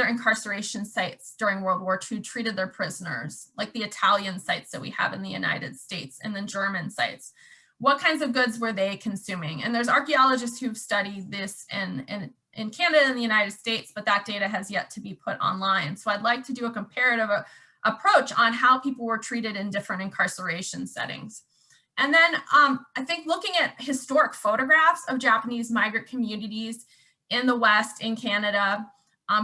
[SPEAKER 2] incarceration sites during World War II treated their prisoners, like the Italian sites that we have in the United States and the German sites. What kinds of goods were they consuming? And there's archaeologists who've studied this in Canada and the United States, but that data has yet to be put online. So I'd like to do a comparative approach on how people were treated in different incarceration settings. And then I think looking at historic photographs of Japanese migrant communities in the West, in Canada,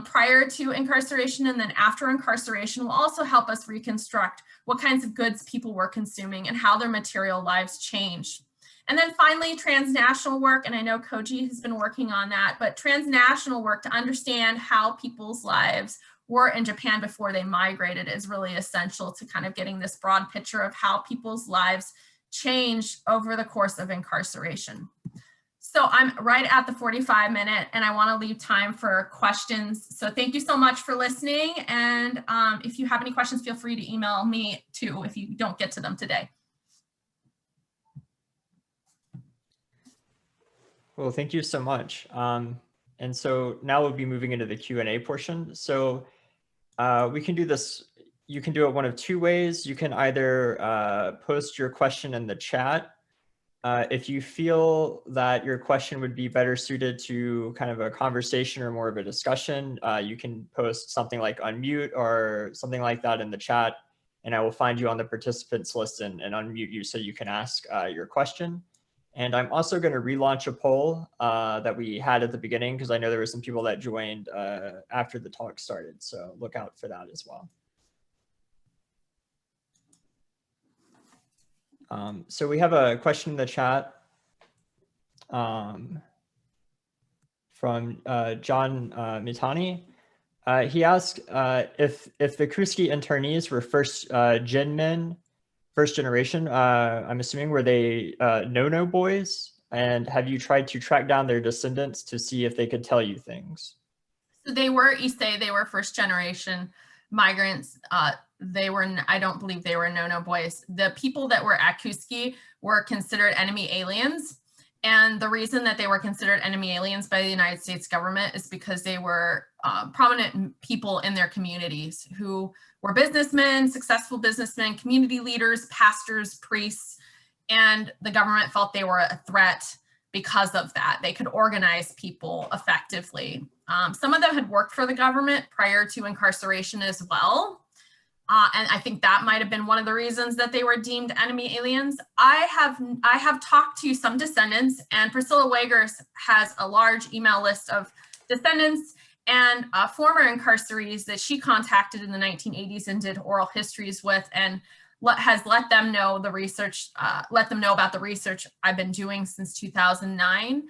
[SPEAKER 2] prior to incarceration and then after incarceration will also help us reconstruct what kinds of goods people were consuming and how their material lives changed. And then finally, transnational work, and I know Koji has been working on that, but transnational work to understand how people's lives were in Japan before they migrated is really essential to kind of getting this broad picture of how people's lives changed over the course of incarceration. So I'm right at the 45-minute and I want to leave time for questions. So thank you so much for listening. And if you have any questions, feel free to email me too if you don't get to them today.
[SPEAKER 1] Well, thank you so much. And so now we'll be moving into the Q&A portion. So we can do this, you can do it one of two ways. You can either post your question in the chat. If you feel that your question would be better suited to kind of a conversation or more of a discussion, you can post something like unmute or something like that in the chat, and I will find you on the participants list and unmute you so you can ask your question. And I'm also going to relaunch a poll that we had at the beginning because I know there were some people that joined after the talk started, so look out for that as well. So we have a question in the chat from John Mitani. He asked if the Koski internees were first Jinmen, first generation, I'm assuming, were they no-no boys? And have you tried to track down their descendants to see if they could tell you things?
[SPEAKER 2] So they were Issei, they were first generation migrants. They were, I don't believe they were no-no boys. The people that were at Koski were considered enemy aliens. And the reason that they were considered enemy aliens by the United States government is because they were prominent people in their communities who were businessmen, successful businessmen, community leaders, pastors, priests, and the government felt they were a threat because of that. They could organize people effectively. Some of them had worked for the government prior to incarceration as well. And I think that might have been one of the reasons that they were deemed enemy aliens. I have talked to some descendants, and Priscilla Wagers has a large email list of descendants and former incarcerees that she contacted in the 1980s and did oral histories with, and has let them know the research, let them know about the research I've been doing since 2009.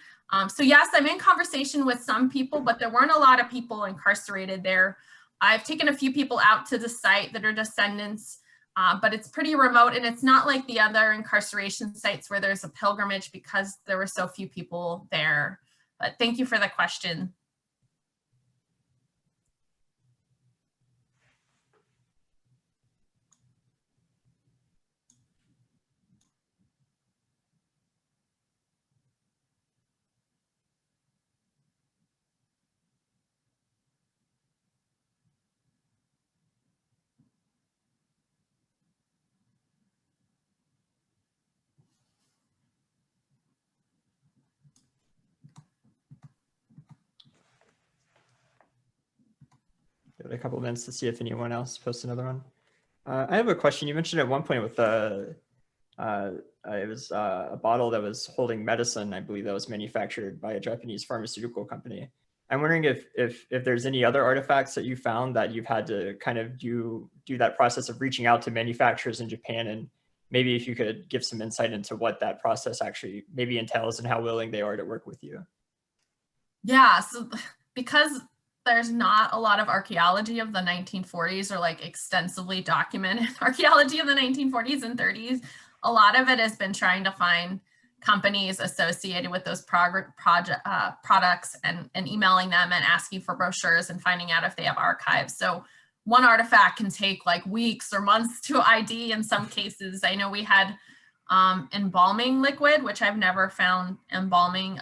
[SPEAKER 2] So yes, I'm in conversation with some people, but there weren't a lot of people incarcerated there. I've taken a few people out to the site that are descendants, but it's pretty remote, and it's not like the other incarceration sites where there's a pilgrimage because there were so few people there. But thank you for the question.
[SPEAKER 1] a couple of minutes to see if anyone else posts another one. I have a question. You mentioned at one point with it was a bottle that was holding medicine, I believe, that was manufactured by a Japanese pharmaceutical company. I'm wondering if there's any other artifacts that you found that you've had to kind of do that process of reaching out to manufacturers in Japan, and maybe if you could give some insight into what that process actually maybe entails and how willing they are to work with you.
[SPEAKER 2] Yeah, so because there's not a lot of archaeology of the 1940s or like extensively documented archaeology of the 1940s and 30s, a lot of it has been trying to find companies associated with those products and emailing them and asking for brochures and finding out if they have archives. So one artifact can take like weeks or months to ID in some cases. I know we had embalming liquid, which I've never found embalming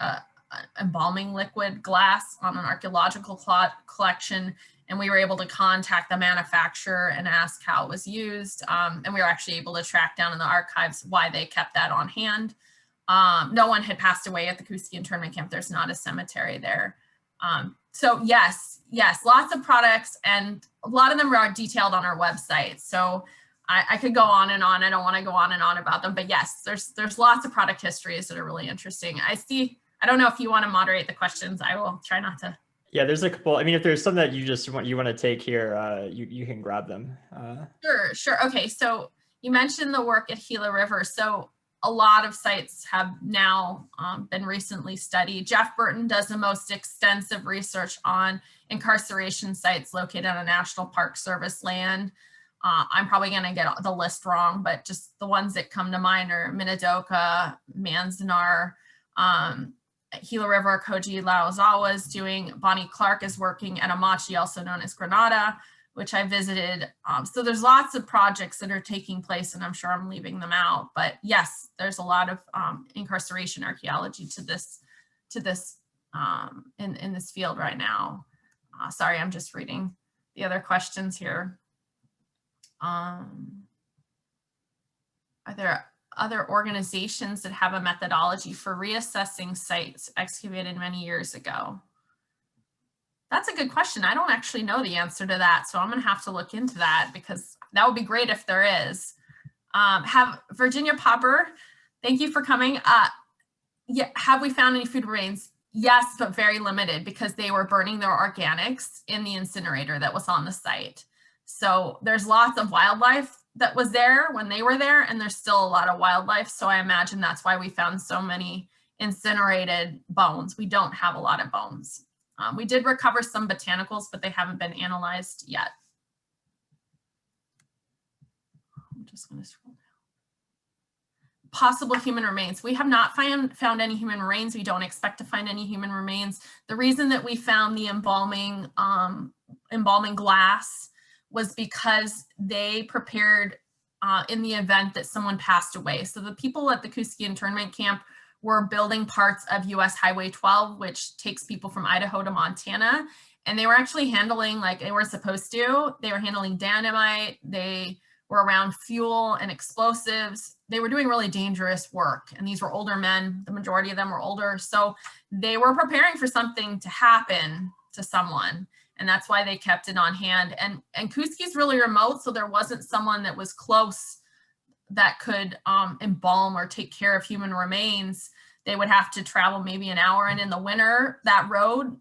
[SPEAKER 2] liquid glass on an archaeological collection. And we were able to contact the manufacturer and ask how it was used. And we were actually able to track down in the archives why they kept that on hand. No one had passed away at the Koski internment camp. There's not a cemetery there. So yes, lots of products, and a lot of them are detailed on our website. So I could go on and on. I don't want to go on and on about them, but yes, there's lots of product histories that are really interesting. I don't know if you want to moderate the questions. I will try not to. Yeah,
[SPEAKER 1] there's a couple. I mean, if there's some that you want to take here, you can grab them.
[SPEAKER 2] Sure. Okay, so you mentioned the work at Gila River. So a lot of sites have now been recently studied. Jeff Burton does the most extensive research on incarceration sites located on a National Park Service land. I'm probably going to get the list wrong, but just the ones that come to mind are Minidoka, Manzanar, Gila River, Koji Laozawa is doing. Bonnie Clark is working at Amachi, also known as Granada, which I visited. So there's lots of projects that are taking place, and I'm sure I'm leaving them out. But yes, there's a lot of incarceration archaeology to this in this field right now. Sorry, I'm just reading the other questions here. Are there other organizations that have a methodology for reassessing sites excavated many years ago? That's a good question. I don't actually know the answer to that, so I'm going to have to look into that, because that would be great if there is. Have Virginia Popper, thank you for coming. Yeah, have we found any food remains? Yes, but very limited, because they were burning their organics in the incinerator that was on the site. So there's lots of wildlife that was there when they were there, and there's still a lot of wildlife. So I imagine that's why we found so many incinerated bones. We don't have a lot of bones. We did recover some botanicals, but they haven't been analyzed yet. I'm just going to scroll down. Possible human remains. We have not found any human remains. We don't expect to find any human remains. The reason that we found the embalming glass was because they prepared in the event that someone passed away. So the people at the Koski internment camp were building parts of US Highway 12, which takes people from Idaho to Montana. And they were actually handling, like they were supposed to, they were handling dynamite, they were around fuel and explosives. They were doing really dangerous work. And these were older men, the majority of them were older. So they were preparing for something to happen to someone. And that's why they kept it on hand. And Koski's really remote, so there wasn't someone that was close that could embalm or take care of human remains. They would have to travel maybe an hour, and in the winter, that road,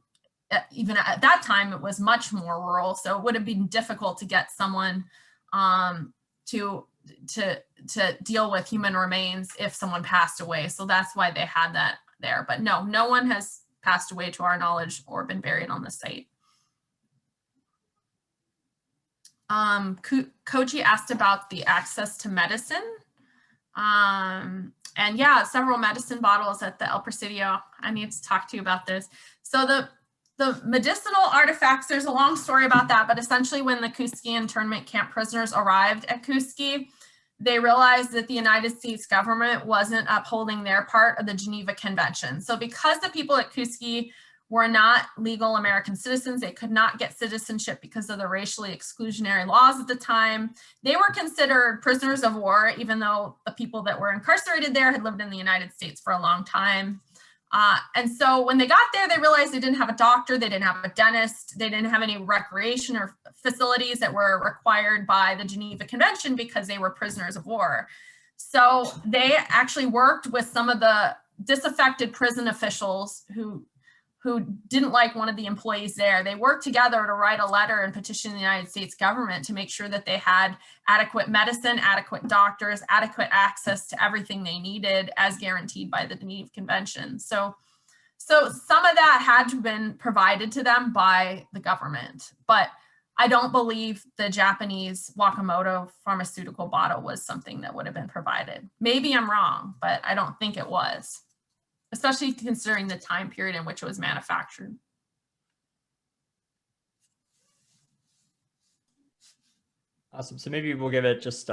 [SPEAKER 2] even at that time, it was much more rural, so it would have been difficult to get someone to deal with human remains if someone passed away. So that's why they had that there. But no one has passed away to our knowledge or been buried on the site. Koji asked about the access to medicine. And yeah, several medicine bottles at the El Presidio. I need to talk to you about this. So the medicinal artifacts, there's a long story about that, but essentially when the Koski internment camp prisoners arrived at Koski, they realized that the United States government wasn't upholding their part of the Geneva Convention. So because the people at Koski were not legal American citizens, they could not get citizenship because of the racially exclusionary laws at the time. They were considered prisoners of war, even though the people that were incarcerated there had lived in the United States for a long time. And so when they got there, they realized they didn't have a doctor, they didn't have a dentist, they didn't have any recreation or facilities that were required by the Geneva Convention because they were prisoners of war. So they actually worked with some of the disaffected prison officials who didn't like one of the employees there. They worked together to write a letter and petition the United States government to make sure that they had adequate medicine, adequate doctors, adequate access to everything they needed as guaranteed by the Geneva Convention. So some of that had to have been provided to them by the government, but I don't believe the Japanese Wakamoto pharmaceutical bottle was something that would have been provided. Maybe I'm wrong, but I don't think it was, especially considering the time period in which it was manufactured.
[SPEAKER 1] Awesome. So maybe we'll give it just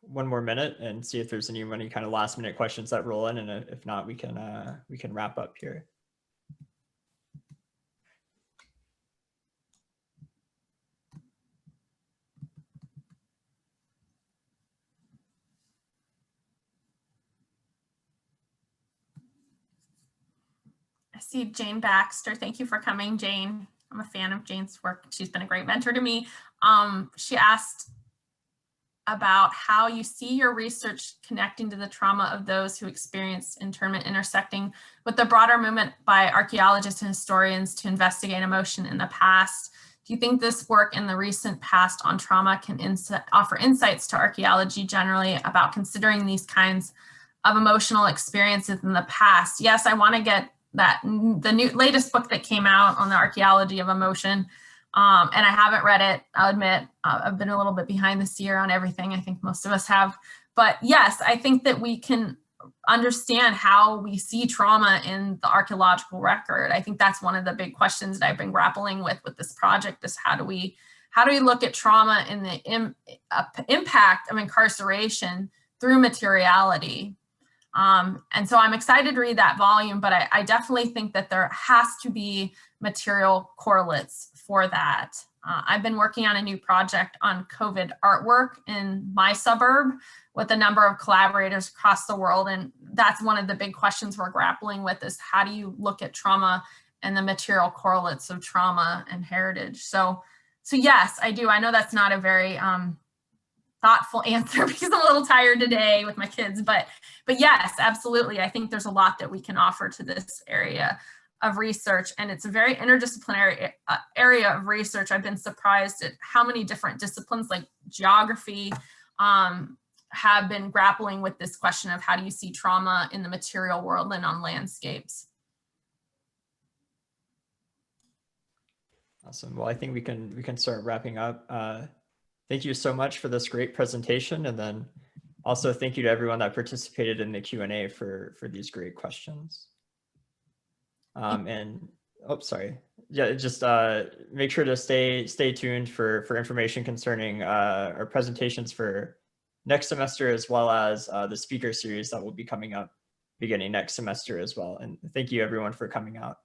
[SPEAKER 1] one more minute and see if there's any kind of last minute questions that roll in, and if not, we can wrap up here.
[SPEAKER 2] I see Jane Baxter. Thank you for coming, Jane. I'm a fan of Jane's work. She's been a great mentor to me. She asked about how you see your research connecting to the trauma of those who experienced internment, intersecting with the broader movement by archaeologists and historians to investigate emotion in the past. Do you think this work in the recent past on trauma can offer insights to archaeology generally about considering these kinds of emotional experiences in the past? Yes, I want to get the latest book that came out on the archaeology of emotion. And I haven't read it, I'll admit. I've been a little bit behind this year on everything. I think most of us have. But yes, I think that we can understand how we see trauma in the archaeological record. I think that's one of the big questions that I've been grappling with this project, is how do we look at trauma and the impact of incarceration through materiality? And so I'm excited to read that volume, but I definitely think that there has to be material correlates for that. I've been working on a new project on COVID artwork in my suburb with a number of collaborators across the world. And that's one of the big questions we're grappling with, is how do you look at trauma and the material correlates of trauma and heritage? So yes, I do. I know that's not a very thoughtful answer because I'm a little tired today with my kids, but yes, absolutely. I think there's a lot that we can offer to this area of research, and it's a very interdisciplinary area of research. I've been surprised at how many different disciplines like geography have been grappling with this question of how do you see trauma in the material world and on landscapes.
[SPEAKER 1] Awesome. Well, I think we can start wrapping up. Thank you so much for this great presentation, and then also thank you to everyone that participated in the Q&A for these great questions. And sorry. Yeah, just make sure to stay tuned for information concerning our presentations for next semester, as well as the speaker series that will be coming up beginning next semester as well. And thank you everyone for coming out.